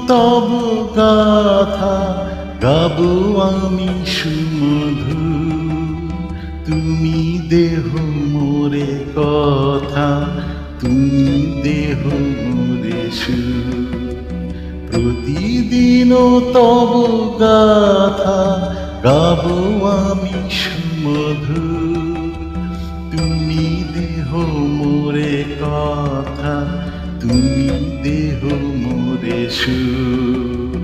তব গাথা গাবো আমি সুমধু। তুমি দেহ মোরে কথা, তুমি দেহ মোরে সুর। প্রতিদিন তব গাথা গাবো আমি সুমধু। তুমি দেহ মোরে কথা, তুমি দেহ মোরে সুর।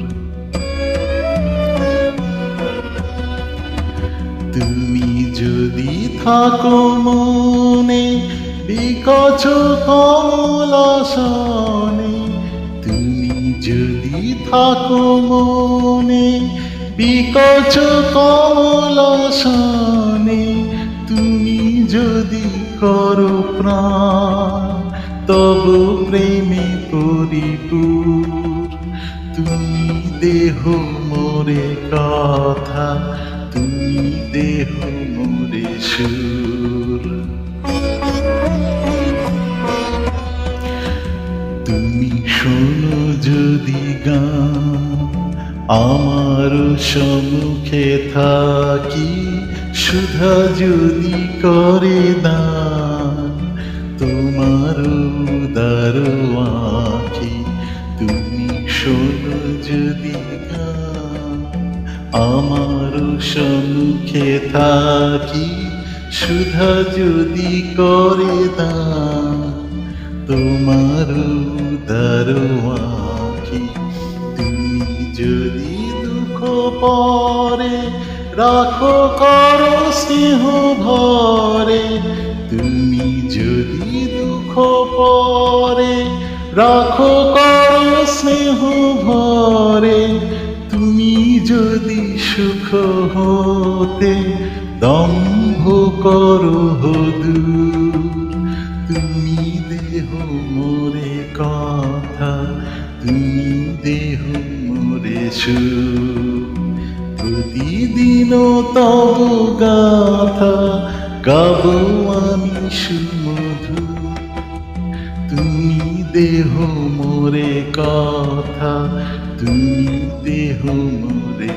তুমি যদি থাকো মনে বিকচ কমলাসনে, তুমি যদি থাকো মনে বিকচ কমলাসনে, তুমি যদি করো প্রাণ তব প্রেমে পরিপূর। তুমি দেহ মোরে কথা, তুমি দেহ মোরে সুর। তুমি শোনো যদি গান আমার সম্মুখে থাকি, সুধা যদি করে দান তোমার উদার আঁখি। তুমি শোনো যদি গান আমার সম্মুখে থাকি, সুধা যদি করে দান তোমার উদার আঁখি। তুমি যদি দুঃখ পরে রাখো করো স্নেহ ভরে, তুমি যদি দুঃখ পরে রাখো করো স্নেহ ভরে, তুমি যদি সুখ হতে দম্ভ করো দূর। তুমি দেহ মোরে কথা, তুমি দেহ মোরে সুর। প্রতিদিন তব গাথা গাবো আমি সুমধু। তুমি দেহ মোরে কথা, তুমি দেহ মোরে